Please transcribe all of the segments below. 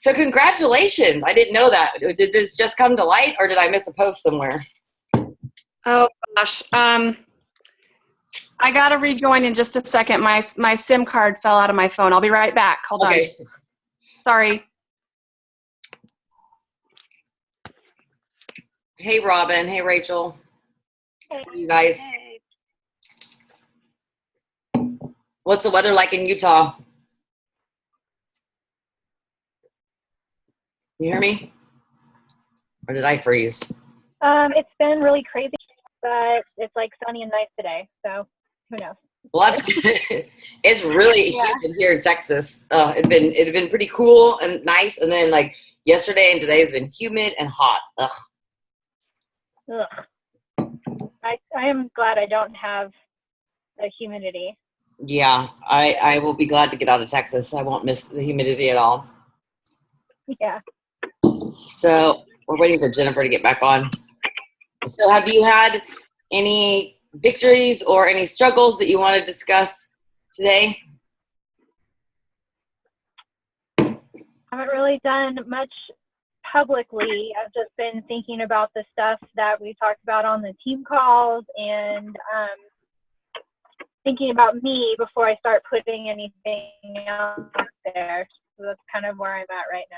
So congratulations. I didn't know that. Did this just come to light or did I miss a post somewhere? Oh gosh. I gotta rejoin in just a second. My SIM card fell out of my phone. I'll be right back. Hold on. Sorry. Hey Robin. Hey Rachel. Hey you guys. Hey. What's the weather like in Utah? You hear me? Or did I freeze? It's been really crazy, but it's like sunny and nice today, so who knows? Well, that's good. It's really humid here in Texas. It had been pretty cool and nice, and then like yesterday and today has been humid and hot. Ugh. I am glad I don't have the humidity. Yeah, I will be glad to get out of Texas. I won't miss the humidity at all. Yeah. So we're waiting for Jennifer to get back on. So have you had any victories or any struggles that you want to discuss today? I haven't really done much publicly. I've just been thinking about the stuff that we talked about on the team calls and thinking about me before I start putting anything out there. So that's kind of where I'm at right now.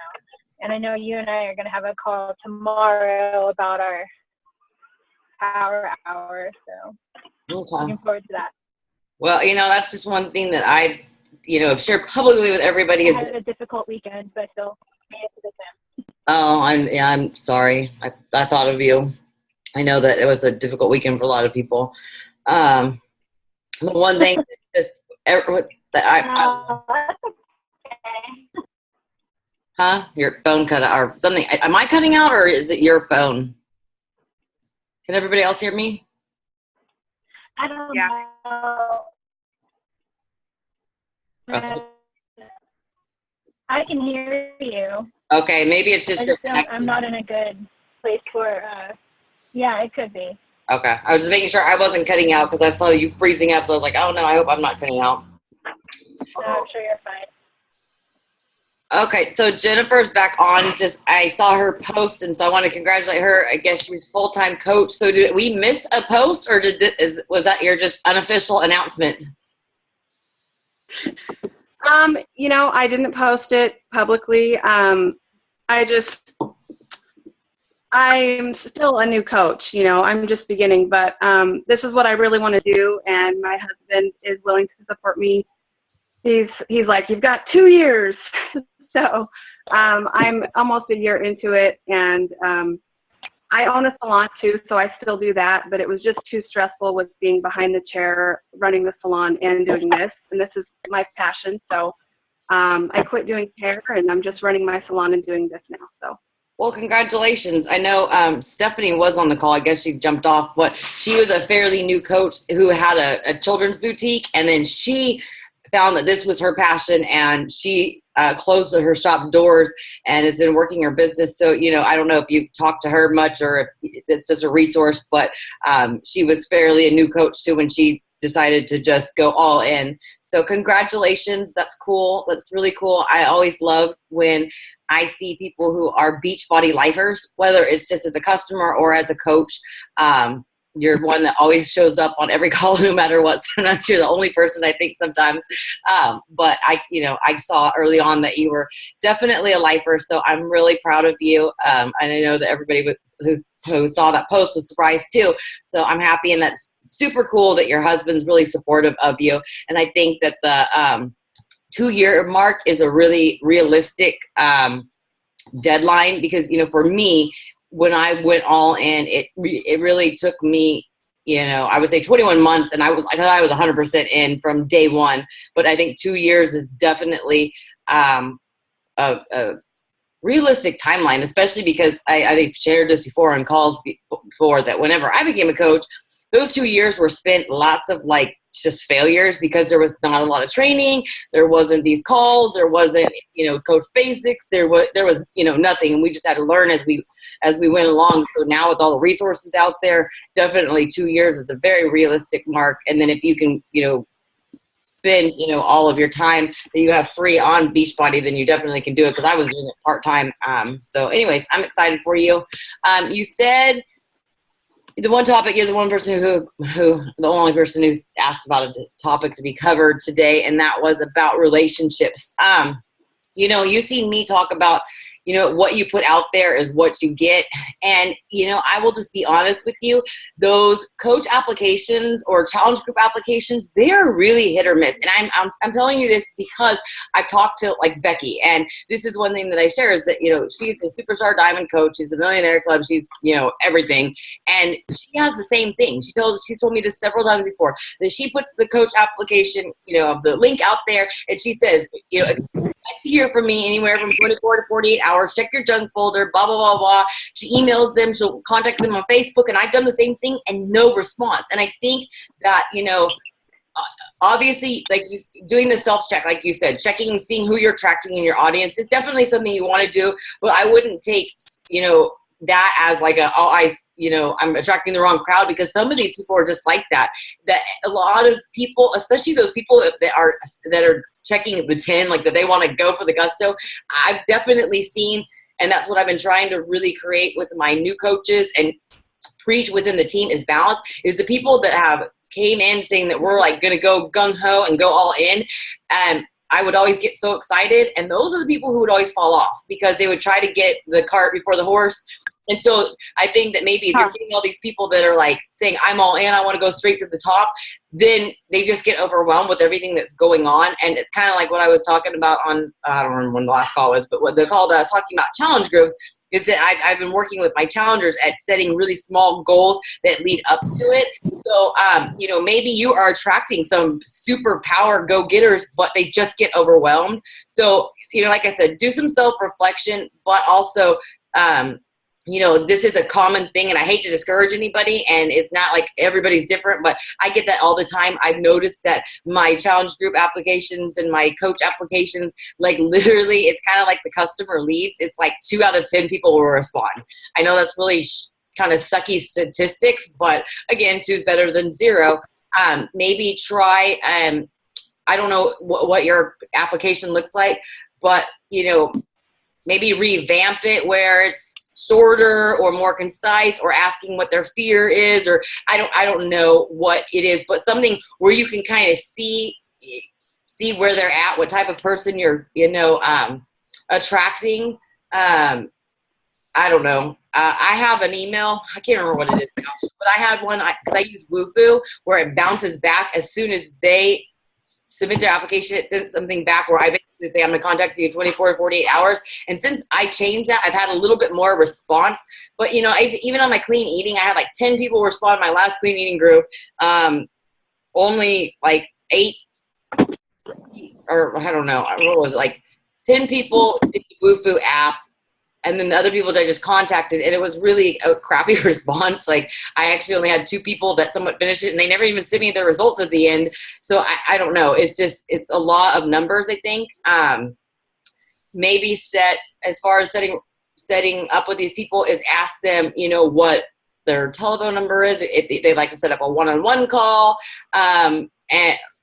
And I know you and I are going to have a call tomorrow about our power hour. So looking forward to that. Well, that's just one thing that I, have shared publicly with everybody. I had a difficult weekend, but still made it to the gym. Oh, I'm sorry. I thought of you. I know that it was a difficult weekend for a lot of people. The one thing that That's okay. Huh? Your phone cut out or something. Am I cutting out or is it your phone? Can everybody else hear me? I don't know. Okay. I can hear you. Okay, maybe it's just I'm not in a good place for, yeah, it could be. Okay, I was just making sure I wasn't cutting out because I saw you freezing up, so I was like, oh no, I hope I'm not cutting out. No, I'm sure you're fine. Okay, so Jennifer's back on. I saw her post, and so I want to congratulate her. I guess she's full-time coach. So did we miss a post, or was that your just unofficial announcement? I didn't post it publicly. I'm still a new coach. I'm just beginning, but this is what I really want to do, and my husband is willing to support me. He's like, you've got 2 years. So I'm almost a year into it, and I own a salon too, so I still do that, but it was just too stressful with being behind the chair, running the salon, and doing this, and this is my passion. So I quit doing hair, and I'm just running my salon and doing this now. So. Well, congratulations. I know Stephanie was on the call. I guess she jumped off, but she was a fairly new coach who had a children's boutique, and then she found that this was her passion, and she closed her shop doors and has been working her business. So, I don't know if you've talked to her much or if it's just a resource, but she was fairly a new coach too when she decided to just go all in. So congratulations. That's cool. That's really cool. I always love when I see people who are Beachbody lifers, whether it's just as a customer or as a coach. You're one that always shows up on every call, no matter what. Sometimes you're the only person, I think, sometimes. But I saw early on that you were definitely a lifer. So I'm really proud of you. And I know that everybody who saw that post was surprised too. So I'm happy, and that's super cool that your husband's really supportive of you. And I think that the 2-year mark is a really realistic deadline because, for me, when I went all in, it really took me, I would say 21 months, and I was 100% in from day one. But I think 2 years is definitely a realistic timeline, especially because I've shared this before on calls before that whenever I became a coach, those 2 years were spent lots of just failures because there was not a lot of training. There wasn't these calls. There wasn't, coach basics. There was, nothing. And we just had to learn as we went along. So now with all the resources out there, definitely 2 years is a very realistic mark. And then if you can, spend, all of your time that you have free on Beachbody, then you definitely can do it, because I was doing it part-time. So anyways, I'm excited for you. You said the one topic, you're the one person the only person who's asked about a topic to be covered today, and that was about relationships. You've seen me talk about, what you put out there is what you get. And, I will just be honest with you, those coach applications or challenge group applications, they're really hit or miss. And I'm telling you this because I've talked to like Becky, and this is one thing that I share is that, she's the superstar diamond coach. She's a millionaire club. She's, everything. And she has the same thing. She's told me this several times before, that she puts the coach application, the link out there, and she says, expect to hear from me anywhere from 24 to 48 hours. Check your junk folder, blah, blah, blah, blah. She emails them. She'll contact them on Facebook. And I've done the same thing and no response. And I think that, obviously, like doing the self-check, like you said, checking, seeing who you're attracting in your audience is definitely something you want to do. But I wouldn't take, that as like I'm attracting the wrong crowd, because some of these people are just like that. That a lot of people, especially those people that are checking the 10, like that they want to go for the gusto, I've definitely seen, and that's what I've been trying to really create with my new coaches and preach within the team is balance, is the people that have came in saying that we're like going to go gung-ho and go all in. And I would always get so excited. And those are the people who would always fall off, because they would try to get the cart before the horse. And so I think that maybe if you're getting all these people that are like saying, I'm all in, I want to go straight to the top, then they just get overwhelmed with everything that's going on. And it's kind of like what I was talking about on, I don't remember when the last call was, but what the call that I was talking about challenge groups is that I've been working with my challengers at setting really small goals that lead up to it. So, maybe you are attracting some super power go-getters, but they just get overwhelmed. So, like I said, do some self-reflection, but also, this is a common thing, and I hate to discourage anybody, and it's not like everybody's different, but I get that all the time. I've noticed that my challenge group applications and my coach applications, like literally, it's kind of like the customer leads. It's like 2 out of 10 people will respond. I know that's really kind of sucky statistics, but again, 2 is better than 0. Maybe try, I don't know what your application looks like, but, maybe revamp it where it's shorter or more concise, or asking what their fear is, or I don't know what it is, but something where you can kind of see where they're at, what type of person you're, attracting. I don't know. I have an email. I can't remember what it is now, but I had one because I use Woofu, where it bounces back as soon as they submit their application. It sends something back where I basically say, I'm going to contact you 24 to 48 hours. And since I changed that, I've had a little bit more response. But, even on my clean eating, I had like 10 people respond to my last clean eating group. Only like 8, or I don't know, what was it, like 10 people did the Woofu app. And then the other people that I just contacted, and it was really a crappy response. Like, I actually only had 2 people that somewhat finished it, and they never even sent me their results at the end. So I don't know. It's a lot of numbers, I think. Maybe as far as setting up with these people, is ask them, what their telephone number is, if they'd like to set up a one-on-one call. And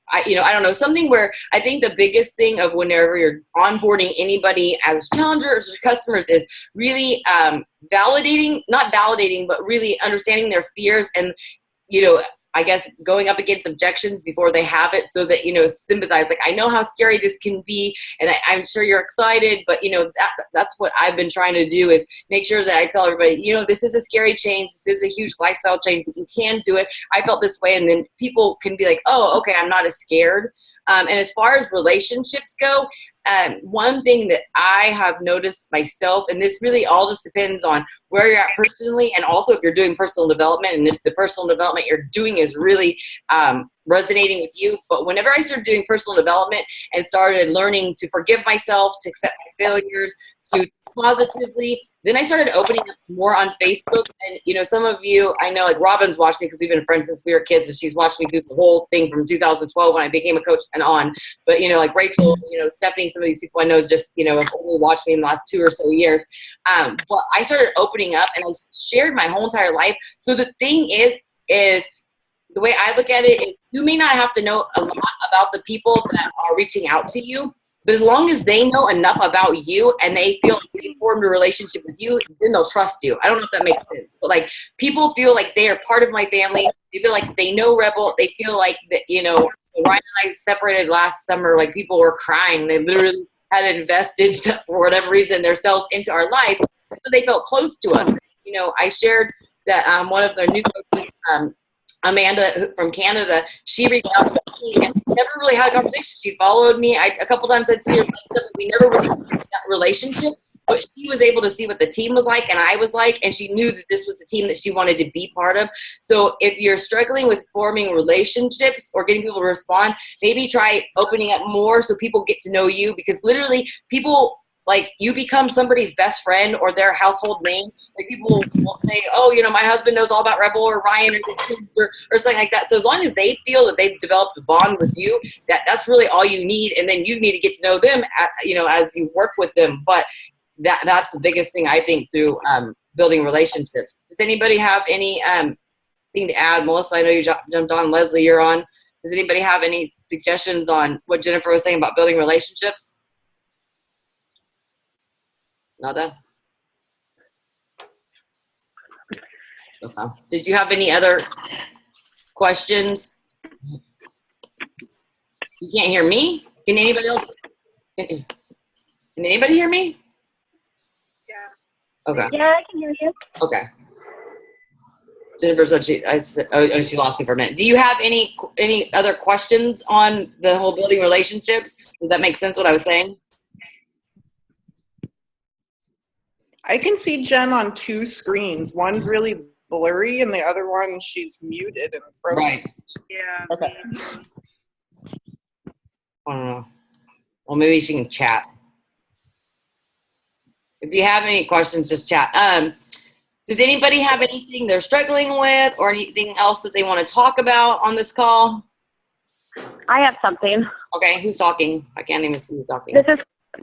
I don't know, something where I think the biggest thing of whenever you're onboarding anybody as challengers or customers is really not validating, but really understanding their fears and, I guess going up against objections before they have it, so that, sympathize. Like, I know how scary this can be, and I'm sure you're excited, but, that's what I've been trying to do, is make sure that I tell everybody, this is a scary change. This is a huge lifestyle change, but you can do it. I felt this way. And then people can be like, oh, okay, I'm not as scared. And as far as relationships go, one thing that I have noticed myself, and this really all just depends on where you're at personally, and also if you're doing personal development, and if the personal development you're doing is really resonating with you. But whenever I started doing personal development and started learning to forgive myself, to accept my failures, to positively, then I started opening up more on Facebook. And, some of you, I know, like Robin's watched me because we've been friends since we were kids, and she's watched me do the whole thing from 2012 when I became a coach and on. But, like Rachel, Stephanie, some of these people I know just, have only watched me in the last 2 or so years. But I started opening up, and I shared my whole entire life. So the thing is the way I look at it is, you may not have to know a lot about the people that are reaching out to you, but as long as they know enough about you and they feel like they formed a relationship with you, then they'll trust you. I don't know if that makes sense, but like people feel like they are part of my family. They feel like they know Rebel. They feel like that, you know, Ryan and I separated last summer, like people were crying. They literally had invested for whatever reason themselves into our lives, so they felt close to us. You know, I shared that one of their new coaches, Amanda from Canada, she reached out to me and we never really had a conversation. She followed me. A couple times I'd see her, but we never really had that relationship. But she was able to see what the team was like and I was like, and she knew that this was the team that she wanted to be part of. So if you're struggling with forming relationships or getting people to respond, maybe try opening up more so people get to know you, because literally people, like, you become somebody's best friend or their household name. Like, people will say, oh, you know, my husband knows all about Rebel or Ryan or something like that. So as long as they feel that they've developed a bond with you, that's really all you need. And then you need to get to know them, you know, as you work with them. But that's the biggest thing, I think, through building relationships. Does anybody have any thing to add? Melissa, I know you jumped on. Leslie, you're on. Does anybody have any suggestions on what Jennifer was saying about building relationships? Nada? Okay. Did you have any other questions? You can't hear me? Can anybody else? Can anybody hear me? Yeah. Okay. Yeah, I can hear you. Okay. Jennifer said she lost me for a minute. Do you have any other questions on the whole building relationships? Does that make sense what I was saying? I can see Jen on two screens. One's really blurry and the other one she's muted and frozen. Right. Yeah. Okay. I don't know. Well, maybe she can chat. If you have any questions, just chat. Does anybody have anything they're struggling with or anything else that they want to talk about on this call? I have something. Okay, who's talking? I can't even see who's talking. This is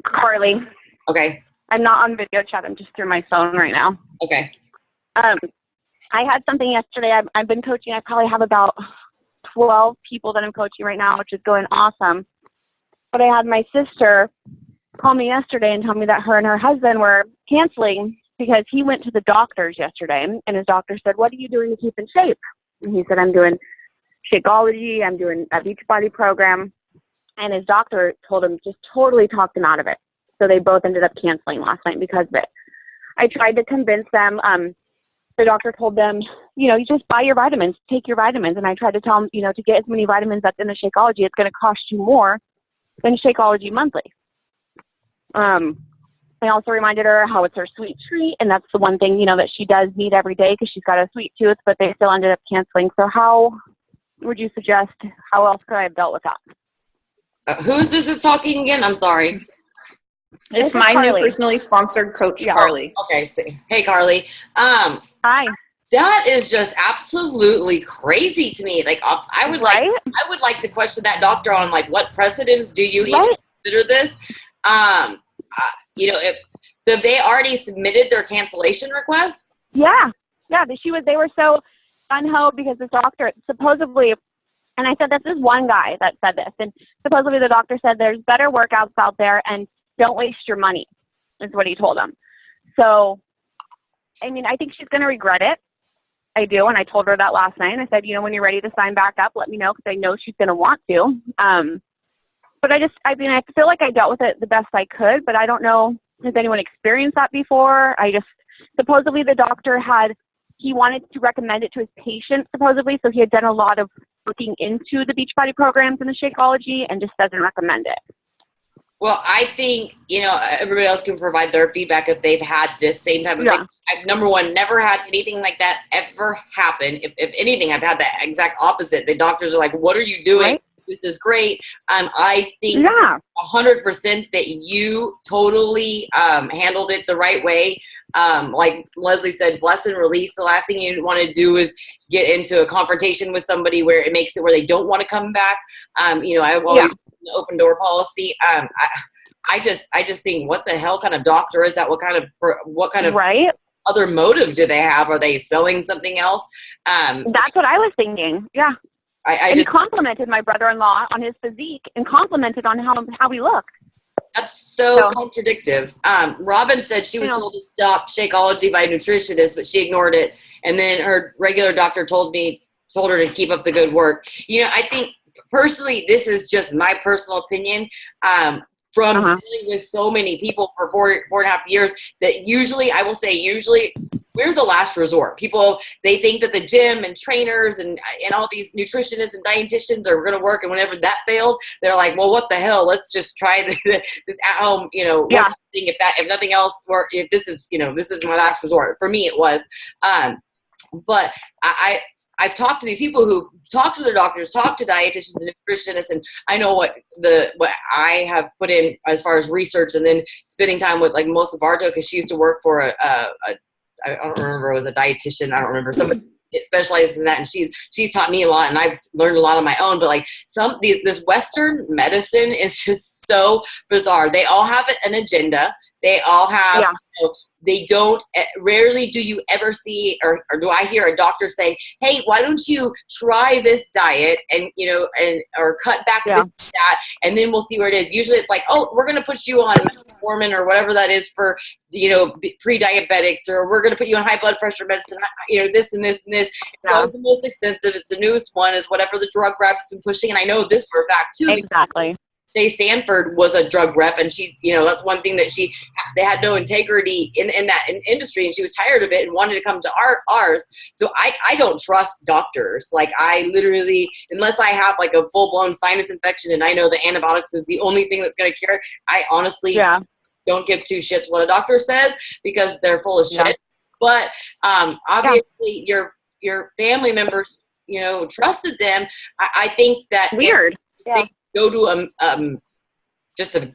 Carly. Okay. I'm not on video chat. I'm just through my phone right now. Okay. I had something yesterday. I've been coaching. I probably have about 12 people that I'm coaching right now, which is going awesome. But I had my sister call me yesterday and tell me that her and her husband were canceling because he went to the doctors yesterday, and his doctor said, "What are you doing to keep in shape?" And he said, "I'm doing Shakeology. I'm doing a Beachbody program." And his doctor told him, just totally talked him out of it. So they both ended up canceling last night because of it. I tried to convince them. The doctor told them, you know, you just buy your vitamins, take your vitamins. And I tried to tell them, you know, to get as many vitamins that's in the Shakeology, it's going to cost you more than Shakeology monthly. I also reminded her how it's her sweet treat, and that's the one thing, you know, that she does need every day because she's got a sweet tooth, but they still ended up canceling. So how would you suggest, how else could I have dealt with that? Who is this that's talking again? I'm sorry. It's my new personally sponsored coach, Carly. Okay. Hey, Carly. Hi. That is just absolutely crazy to me. Like, I would like to question that doctor on, like, what precedents do you even consider this? You know, if they already submitted their cancellation request? Yeah. They were so gung-ho because the doctor supposedly, and I said, this is one guy that said this, and supposedly the doctor said there's better workouts out there and don't waste your money, is what he told them. So, I mean, I think she's going to regret it. I do, and I told her that last night. I said, you know, when you're ready to sign back up, let me know, because I know she's going to want to. But I feel like I dealt with it the best I could, but I don't know, has anyone experienced that before? Supposedly the doctor he wanted to recommend it to his patient, supposedly, so he had done a lot of looking into the Beachbody programs and the Shakeology and just doesn't recommend it. Well, I think, you know, everybody else can provide their feedback if they've had this same type of thing. I've, number one, never had anything like that ever happen. If anything, I've had the exact opposite. The doctors are like, what are you doing? Right? This is great. I think 100% that you totally handled it the right way. Like Leslie said, bless and release. The last thing you want to do is get into a confrontation with somebody where it makes it where they don't want to come back. You know, I've always open door policy. I just think, what the hell kind of doctor is that? What kind of other motive do they have? Are they selling something else? That's what I was thinking. Yeah. And he complimented my brother-in-law on his physique and complimented on how he looked. That's so contradictive. Robin said she was told to stop Shakeology by a nutritionist, but she ignored it. And then her regular doctor told her to keep up the good work. I think personally, this is just my personal opinion. From dealing with so many people for 4.5 years, that usually we're the last resort. People, they think that the gym and trainers and all these nutritionists and dietitians are going to work. And whenever that fails, they're like, well, what the hell? Let's just try this at home, if nothing else, or if this is my last resort. For me, it was. But I've talked to these people who talk to their doctors, talk to dietitians and nutritionists, and I know what I have put in as far as research, and then spending time with like Melissa Bartow, because she used to work for I don't remember, it was a dietitian. I don't remember, somebody that specializes in that, and she's taught me a lot, and I've learned a lot on my own. But like this Western medicine is just so bizarre. They all have an agenda. They all have. They don't. Rarely do you ever see, or do I hear a doctor say, "Hey, why don't you try this diet and or cut back this, that, and then we'll see where it is." Usually, it's like, "Oh, we're going to put you on metformin or whatever that is for pre-diabetics, or we're going to put you on high blood pressure medicine. This and this and this. It's the most expensive. It's the newest one. Is whatever the drug rep's been pushing." And I know this for a fact too. Exactly. Jay Sanford was a drug rep, and she, that's one thing that they had no integrity in that industry, and she was tired of it and wanted to come to ours. So I don't trust doctors. Like, I literally, unless I have like a full blown sinus infection and I know the antibiotics is the only thing that's going to cure it, I honestly don't give two shits what a doctor says, because they're full of shit. But obviously your family members, trusted them. I think that weird. They go to just an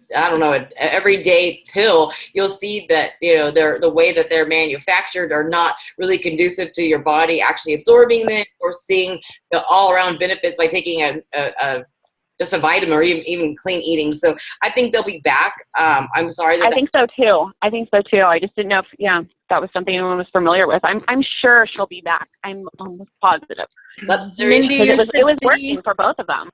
everyday pill, you'll see that the way that they're manufactured are not really conducive to your body actually absorbing them or seeing the all around benefits by taking just a vitamin or even clean eating. So I think they'll be back. I'm sorry. I think so too. I just didn't know if that was something anyone was familiar with. I'm sure she'll be back. I'm almost positive. That's serious. Mindy, it was working for both of them.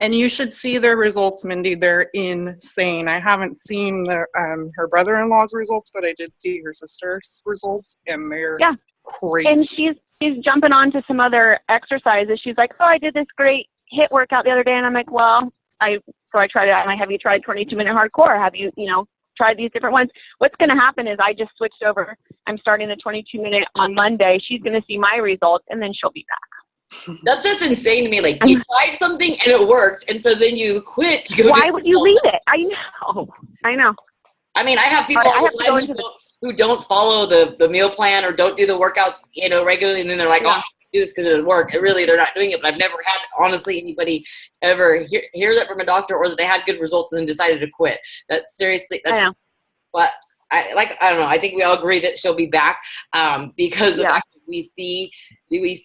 And you should see their results, Mindy. They're insane. I haven't seen her brother-in-law's results, but I did see her sister's results, and they're crazy. And she's jumping on to some other exercises. She's like, "Oh, I did this great HIIT workout the other day," and I'm like, "Well, I tried it. I'm like, have you tried 22-minute hardcore? Have you tried these different ones?" What's going to happen is I just switched over. I'm starting the 22-minute on Monday. She's going to see my results, and then she'll be back. That's just insane to me. Like, you tried something and it worked, and so then you quit. Why would you leave it? I know. I mean, I have people all the time who don't follow the meal plan or don't do the workouts, regularly, and then they're like, "Oh, I do this because it doesn't work." And really, they're not doing it. But I've never had, honestly, anybody ever hear that from a doctor, or that they had good results and then decided to quit. That's seriously. That's what I don't know. I think we all agree that she'll be back because of we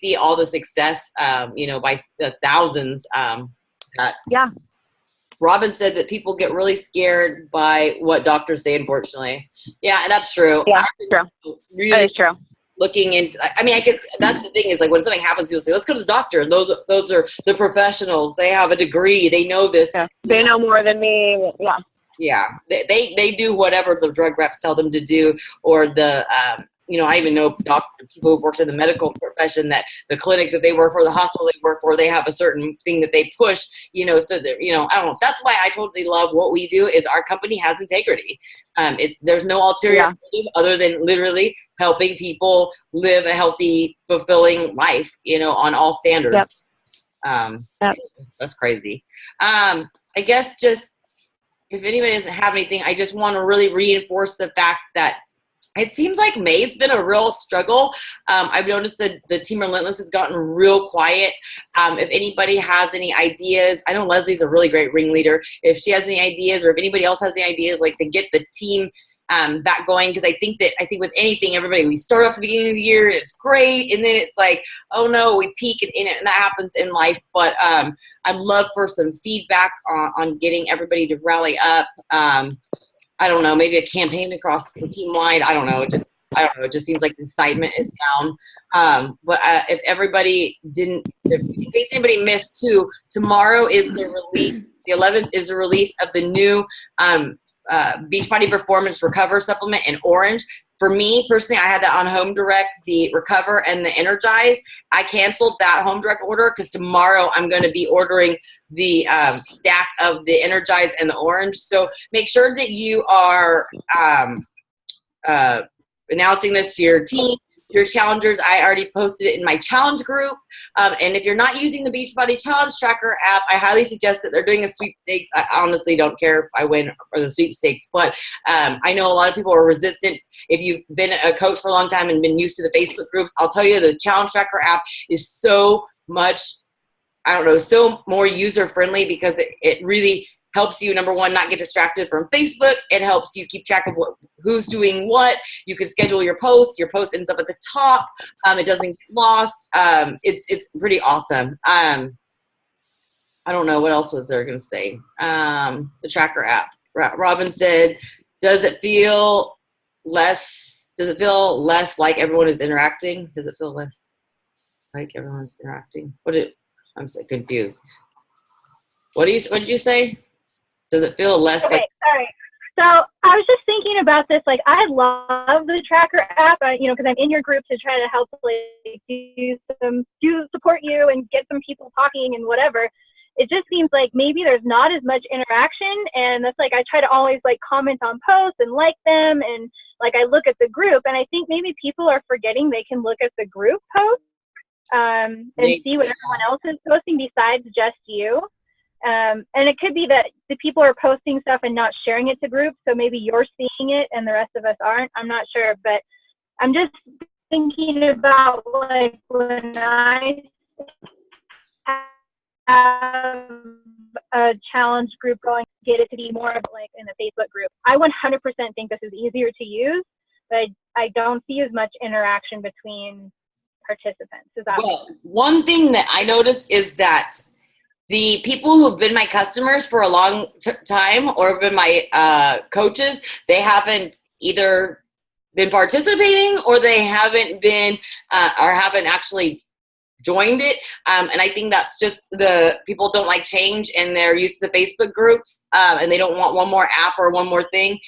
see all the success, by the thousands. Robin said that people get really scared by what doctors say, unfortunately. Yeah, and that's true. Yeah, true. Really, that is true. Looking into, I mean, I guess that's the thing is, like, when something happens, people say, "Let's go to the doctor." Those are the professionals. They have a degree. They know this. Yeah. They know more than me. Yeah. Yeah. They do whatever the drug reps tell them to do, or the I even know people who worked in the medical profession, that the clinic that they work for, the hospital they work for, they have a certain thing that they push, so that, I don't know. That's why I totally love what we do, is our company has integrity. There's no ulterior motive other than literally helping people live a healthy, fulfilling life, on all standards. That's crazy. I guess just, if anybody doesn't have anything, I just want to really reinforce the fact that it seems like May's been a real struggle. I've noticed that the Team Relentless has gotten real quiet. If anybody has any ideas, I know Leslie's a really great ringleader. If she has any ideas, or if anybody else has any ideas, like, to get the team back going, because I think with anything, we start off at the beginning of the year and it's great, and then it's like, oh no, we peak and that happens in life. But I'd love for some feedback on getting everybody to rally up. I don't know, maybe a campaign across the team wide. I don't know. It just seems like the excitement is down. But if everybody didn't in case anybody missed too, tomorrow is the release. The 11th is the release of the new Beachbody Performance Recover supplement in orange. For me personally, I had that on Home Direct, the Recover and the Energize. I canceled that Home Direct order because tomorrow I'm going to be ordering the stack of the Energize and the orange. So make sure that you are announcing this to your team, your challengers. I already posted it in my challenge group. And if you're not using the Beachbody Challenge Tracker app, I highly suggest that they're doing a sweepstakes. I honestly don't care if I win or the sweepstakes, but I know a lot of people are resistant. If you've been a coach for a long time and been used to the Facebook groups, I'll tell you the Challenge Tracker app is so much, so more user-friendly because it really helps you, number one, not get distracted from Facebook. It helps you keep track of who's doing what. You can schedule your posts. Your post ends up at the top. It doesn't get lost. It's pretty awesome. I don't know what else was there going to say. The tracker app. Robin said, does it feel less like everyone is interacting? Does it feel less like everyone's interacting? I'm so confused. What did you say? Does it feel less okay, like? Sorry. So I was just thinking about this. Like, I love the tracker app, because I'm in your group to try to help, support you and get some people talking and whatever. It just seems like maybe there's not as much interaction, and that's I try to always comment on posts and like them, and I look at the group, and I think maybe people are forgetting they can look at the group posts and see what everyone else is posting besides just you. And it could be that the people are posting stuff and not sharing it to groups, so maybe you're seeing it and the rest of us aren't. I'm not sure, but I'm just thinking about when I have a challenge group going, get it to be more of in the Facebook group. I 100% think this is easier to use, but I don't see as much interaction between participants. One thing that I noticed is that the people who've been my customers for a long time or have been my coaches, they haven't either been participating or they haven't been or haven't actually joined it. And I think that's just the people don't like change and they're used to the Facebook groups and they don't want one more app or one more thing.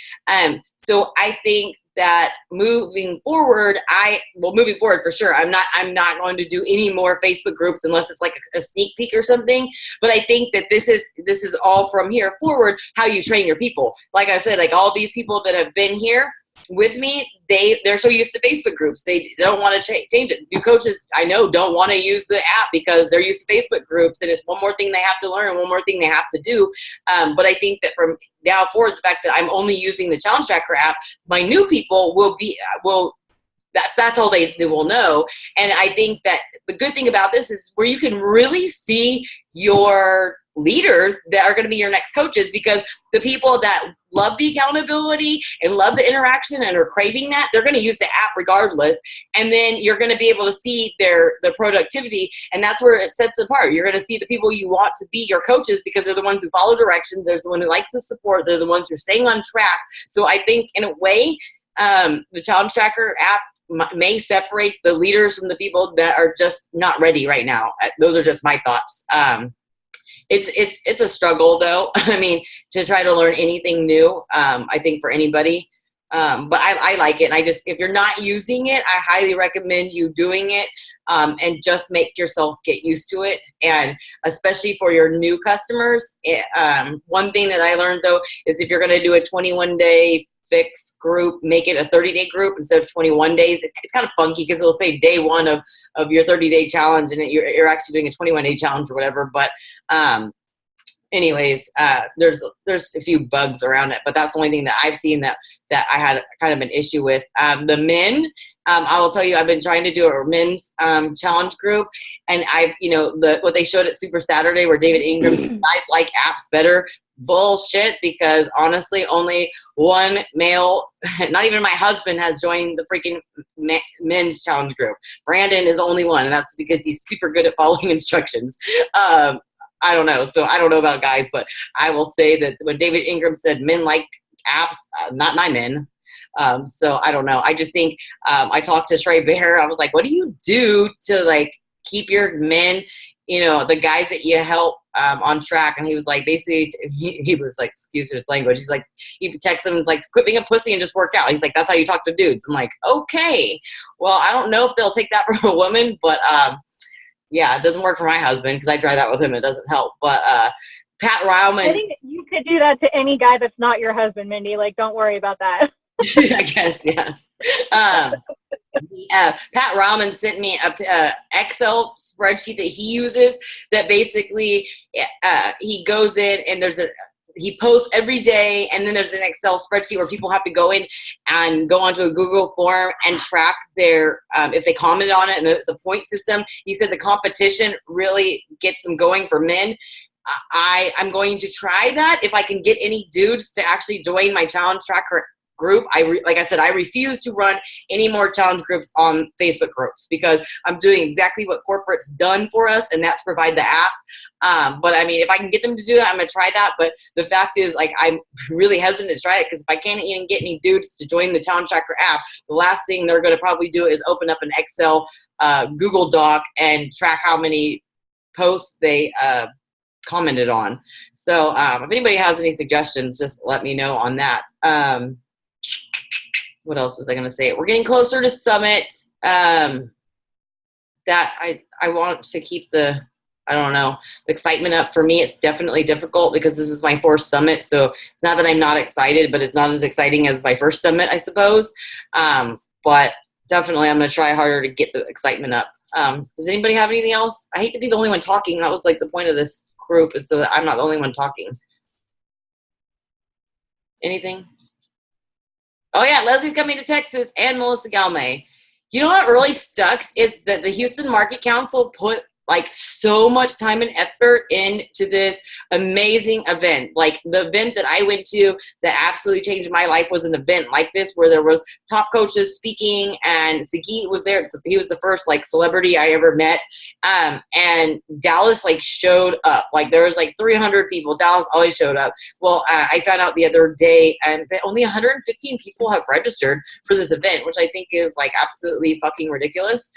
So I think that moving forward for sure, I'm not going to do any more Facebook groups unless it's a sneak peek or something. But I think that this is all from here forward, how you train your people. Like I said, all these people that have been here with me, they're so used to Facebook groups. They don't want to change it. New coaches, I know, don't want to use the app because they're used to Facebook groups, and it's one more thing they have to learn, one more thing they have to do. But I think that from now forward, the fact that I'm only using the Challenge Tracker app, my new people that's all they will know. And I think that the good thing about this is where you can really see your leaders that are going to be your next coaches, because the people that love the accountability and love the interaction and are craving that, they're going to use the app regardless. And then you're going to be able to see their productivity, and that's where it sets apart. You're going to see the people you want to be your coaches because they're the ones who follow directions. They're the one who likes the support. They're the ones who are staying on track. So I think in a way, the Challenge Tracker app may separate the leaders from the people that are just not ready right now. Those are just my thoughts. It's a struggle though. I mean, to try to learn anything new, I think for anybody. But I like it. And if you're not using it, I highly recommend you doing it, and just make yourself get used to it. And especially for your new customers, one thing that I learned though, is if you're going to do a 21-day fix group, make it a 30-day group instead of 21 days. It's kind of funky because it'll say day one of your 30-day challenge, and you're actually doing a 21-day challenge or whatever. But anyways, there's a few bugs around it, but that's the only thing that I've seen that I had kind of an issue with. The men, I will tell you, I've been trying to do a men's challenge group, and what they showed at Super Saturday where David Ingram, guys like apps better. Bullshit, because honestly, only one male, not even my husband, has joined the freaking men's challenge group. Brandon is the only one, and that's because he's super good at following instructions. I don't know. So I don't know about guys, but I will say that when David Ingram said men like apps, not my men. So I don't know. I just think I talked to Trey Bear. I was like, what do you do to keep your men the guys that you help on track. And he was like, basically, he was like, excuse his language. He's like, he texts him and is like, quit being a pussy and just work out. He's like, that's how you talk to dudes. I'm like, okay, well, I don't know if they'll take that from a woman, but yeah, it doesn't work for my husband because I try that with him. It doesn't help. But Pat Rauman. I think you could do that to any guy that's not your husband, Mindy. Like, don't worry about that. I guess, yeah. Pat Rauman sent me a Excel spreadsheet that he uses that basically he goes in and he posts every day, and then there's an Excel spreadsheet where people have to go in and go onto a Google form and track their if they comment on it, and it's a point system. He said the competition really gets them going for men. I'm going to try that if I can get any dudes to actually join my challenge tracker group. Like I said, I refuse to run any more challenge groups on Facebook groups because I'm doing exactly what corporate's done for us, and that's provide the app. But I mean, if I can get them to do that, I'm gonna try that. But the fact is, like, I'm really hesitant to try it because if I can't even get any dudes to join the challenge tracker app, the last thing they're gonna probably do is open up an Excel Google Doc and track how many posts they commented on. So if anybody has any suggestions, just let me know on that. What else was I going to say? We're getting closer to Summit. That I want to keep the excitement up. For me, it's definitely difficult because this is my fourth Summit. So it's not that I'm not excited, but it's not as exciting as my first Summit, I suppose. But definitely I'm going to try harder to get the excitement up. Does anybody have anything else? I hate to be the only one talking. That was like the point of this group, is so that I'm not the only one talking. Anything? Oh yeah, Leslie's coming to Texas, and Melissa Galmay. You know what really sucks is that the Houston Market Council put like so much time and effort into this amazing event. Like the event that I went to that absolutely changed my life was an event like this where there was top coaches speaking, and Sagit was there. He was the first like celebrity I ever met. And Dallas like showed up. Like there was like 300 people. Dallas always showed up. Well, I found out the other day and only 115 people have registered for this event, which I think is like absolutely fucking ridiculous.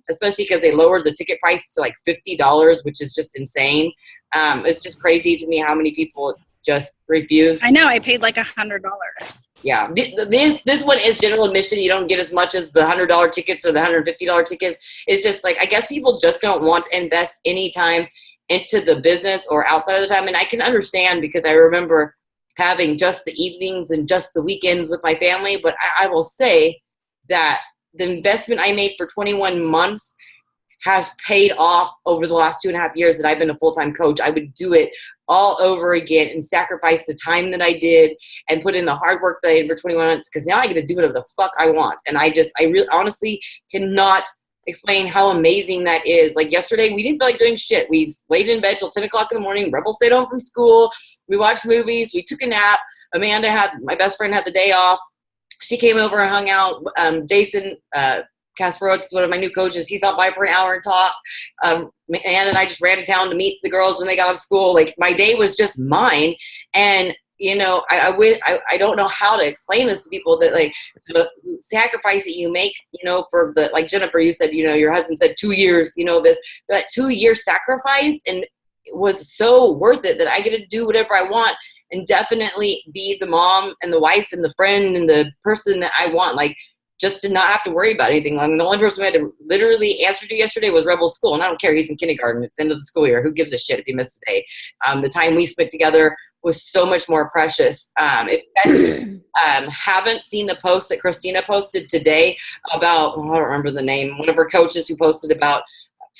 Especially because they lowered the ticket price to like $50, which is just insane. It's just crazy to me how many people just refuse. I know. I paid like $100. Yeah, this one is general admission. You don't get as much as the $100 tickets or the $150 tickets. It's just like, I guess people just don't want to invest any time into the business or outside of the time. And I can understand because I remember having just the evenings and just the weekends with my family. But I will say that the investment I made for 21 months has paid off over the last 2.5 years that I've been a full-time coach. I would do it all over again and sacrifice the time that I did and put in the hard work that I did for 21 months, because now I get to do whatever the fuck I want. And I really honestly cannot explain how amazing that is. Like yesterday, we didn't feel like doing shit. We laid in bed till 10 o'clock in the morning. Rebel stayed home from school. We watched movies. We took a nap. My best friend had the day off. She came over and hung out. Jason, Kasparowicz is one of my new coaches. He stopped by for an hour and talked. Ann and I just ran to town to meet the girls when they got out of school. Like my day was just mine. And I don't know how to explain this to people, that like the sacrifice that you make, for the, like Jennifer, you said, your husband said 2 years, that 2-year sacrifice, and it was so worth it that I get to do whatever I want and definitely be the mom and the wife and the friend and the person that I want. Like, just to not have to worry about anything. I mean, the only person we had to literally answer to yesterday was Rebel School. And I don't care. He's in kindergarten. It's the end of the school year. Who gives a shit if he missed a day? The time we spent together was so much more precious. If you guys haven't seen the post that Christina posted today about, I don't remember the name, one of her coaches who posted about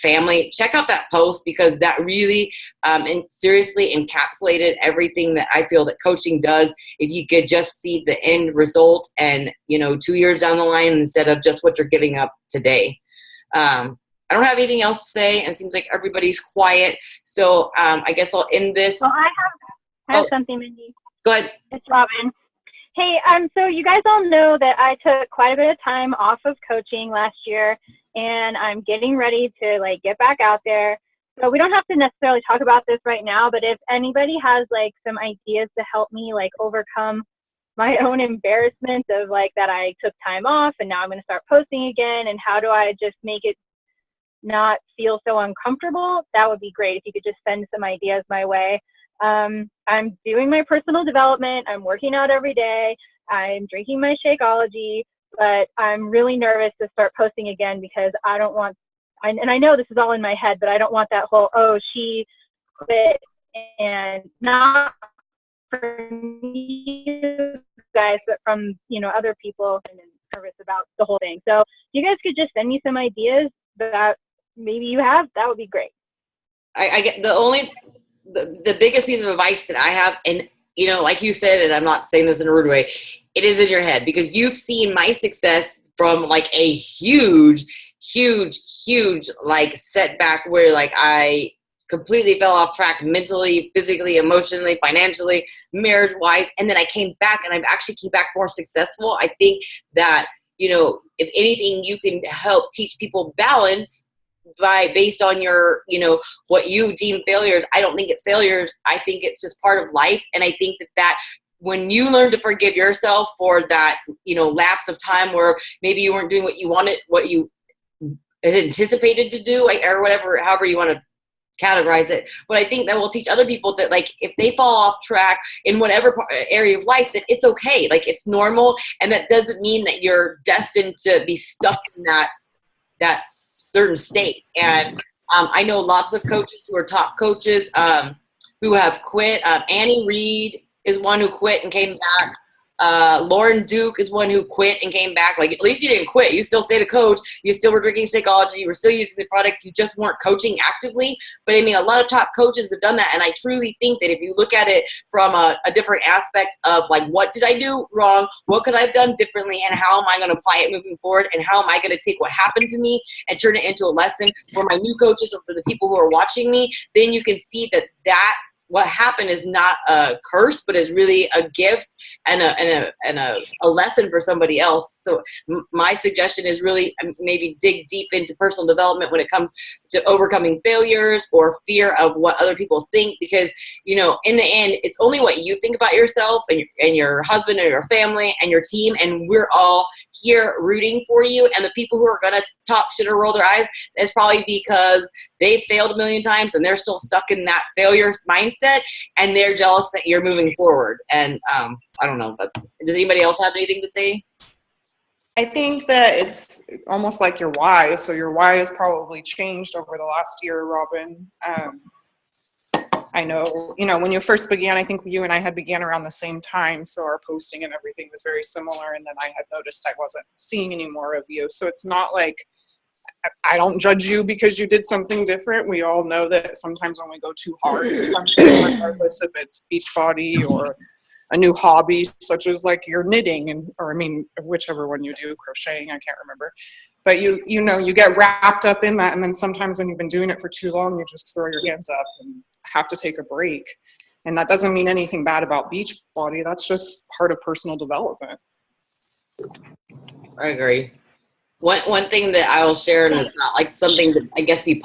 family, check out that post, because that really and seriously encapsulated everything that I feel that coaching does. If you could just see the end result and 2 years down the line instead of just what you're giving up today. I don't have anything else to say, and it seems like everybody's quiet, so I guess I'll end this. Well, I have something, Mindy. Go ahead. It's Robin. Hey, so you guys all know that I took quite a bit of time off of coaching last year, and I'm getting ready to like get back out there. So we don't have to necessarily talk about this right now, but if anybody has like some ideas to help me like overcome my own embarrassment of like that I took time off and now I'm going to start posting again, and how do I just make it not feel so uncomfortable, that would be great if you could just send some ideas my way. I'm doing my personal development. I'm working out every day. I'm drinking my Shakeology, but I'm really nervous to start posting again because I don't want, and I know this is all in my head, but I don't want that whole, oh, she quit, and not for me guys, but from, you know, other people, and nervous about the whole thing. So if you guys could just send me some ideas that maybe you have, that would be great. I get the biggest piece of advice that I have, and you know, like you said, and I'm not saying this in a rude way, it is in your head, because you've seen my success from like a huge like setback where like I completely fell off track mentally, physically, emotionally, financially, marriage wise, and then I came back, and I've actually came back more successful. I think that, you know, if anything, you can help teach people balance based on your, you know, what you deem failures. I don't think it's failures. I think it's just part of life. And I think that when you learn to forgive yourself for that, you know, lapse of time where maybe you weren't doing what you wanted, what you had anticipated to do, or whatever, however you want to categorize it. But I think that will teach other people that, like, if they fall off track in whatever area of life, that it's okay. Like, it's normal. And that doesn't mean that you're destined to be stuck in that certain state. And I know lots of coaches who are top coaches who have quit. Annie Reed is one who quit and came back. Lauren Duke is one who quit and came back. Like, at least you didn't quit. You still stayed a coach. You still were drinking Shakeology. You were still using the products. You just weren't coaching actively. But I mean, a lot of top coaches have done that. And I truly think that if you look at it from a different aspect of, like, what did I do wrong? What could I have done differently? And how am I going to apply it moving forward? And how am I going to take what happened to me and turn it into a lesson for my new coaches or for the people who are watching me? Then you can see that what happened is not a curse, but is really a gift and a lesson for somebody else. So my suggestion is really maybe dig deep into personal development when it comes to overcoming failures or fear of what other people think, because, you know, in the end, it's only what you think about yourself and your husband and your family and your team, and we're all here rooting for you. And the people who are going to talk shit or roll their eyes, it's probably because they failed a million times and they're still stuck in that failure mindset, and they're jealous that you're moving forward. And I don't know, but does anybody else have anything to say? I think that it's almost like your why. So your why has probably changed over the last year, Robin. I know, you know, when you first began, I think you and I had began around the same time. So our posting and everything was very similar. And then I had noticed I wasn't seeing any more of you. So it's not like, I don't judge you because you did something different. We all know that sometimes when we go too hard at something, regardless if it's Beachbody or a new hobby, such as like your knitting, or I mean, whichever one you do, crocheting, I can't remember. But you know, you get wrapped up in that. And then sometimes when you've been doing it for too long, you just throw your hands up and have to take a break. And that doesn't mean anything bad about Beachbody. That's just part of personal development. I agree. One thing that I will share, and it's not like something that I guess be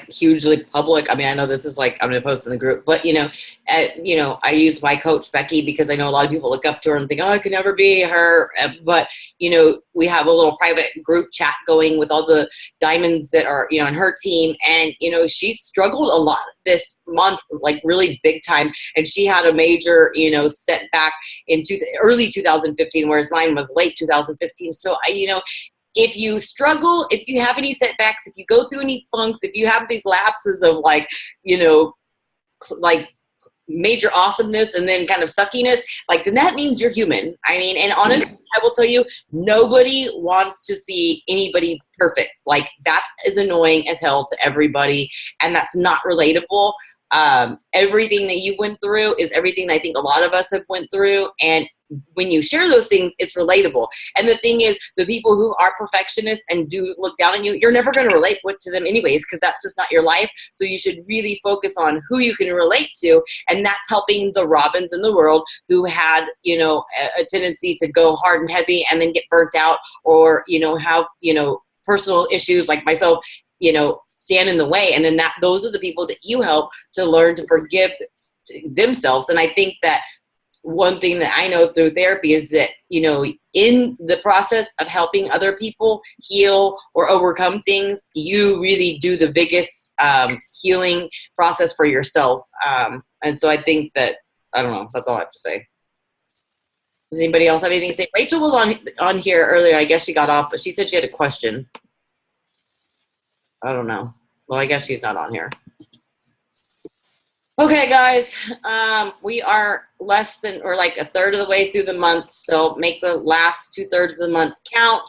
hugely public. I mean, I know this is like, I'm going to post in the group, but you know, I use my coach Becky because I know a lot of people look up to her and think, oh, I could never be her. But you know, we have a little private group chat going with all the diamonds that are, you know, on her team, and you know, she struggled a lot this month, like really big time, and she had a major, you know, setback in early 2015, whereas mine was late 2015. So you know, if you struggle, if you have any setbacks, if you go through any funks, if you have these lapses of like, you know, like major awesomeness and then kind of suckiness, like, then that means you're human. I mean, and honestly, I will tell you, nobody wants to see anybody perfect. Like, that is annoying as hell to everybody, and that's not relatable. Everything that you went through is everything that I think a lot of us have went through, and when you share those things, it's relatable. And the thing is, the people who are perfectionists and do look down on you, you're never going to relate to them anyways, because that's just not your life. So you should really focus on who you can relate to, and that's helping the Robins in the world who had, you know, a tendency to go hard and heavy and then get burnt out, or, you know, have, you know, personal issues like myself, you know, stand in the way. And then those are the people that you help to learn to forgive themselves. And I think that one thing that I know through therapy is that, you know, in the process of helping other people heal or overcome things, you really do the biggest healing process for yourself. And so I think that, I don't know, that's all I have to say. Does anybody else have anything to say? Rachel was on here earlier. I guess she got off, but she said she had a question. I don't know. Well, I guess she's not on here. Okay, guys, we are less than, or like a third of the way through the month, so make the last 2/3 of the month count.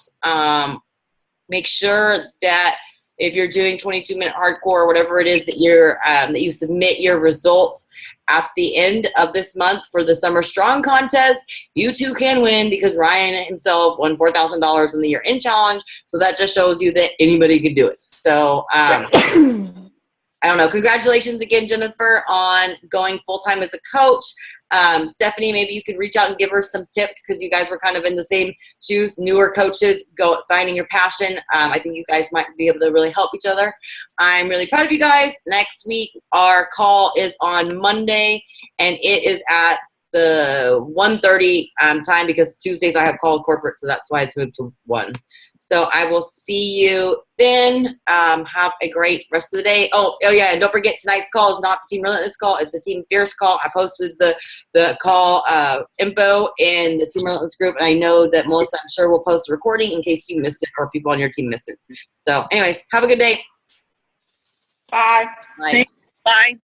Make sure that if you're doing 22-minute hardcore, whatever it is that you're that you submit your results at the end of this month for the Summer Strong contest. You too can win, because Ryan himself won $4,000 in the Year In Challenge, so that just shows you that anybody can do it. So I don't know. Congratulations again, Jennifer, on going full-time as a coach. Stephanie, maybe you could reach out and give her some tips, because you guys were kind of in the same shoes. Newer coaches, go finding your passion. I think you guys might be able to really help each other. I'm really proud of you guys. Next week, our call is on Monday, and it is at the 1:30 time, because Tuesdays I have called corporate, so that's why it's moved to 1. So I will see you then. Have a great rest of the day. Oh yeah, and don't forget, tonight's call is not the Team Relentless call. It's the Team Fierce call. I posted the call info in the Team Relentless group, and I know that Melissa, I'm sure, will post a recording in case you missed it or people on your team missed it. So anyways, have a good day. Bye. Bye. Bye.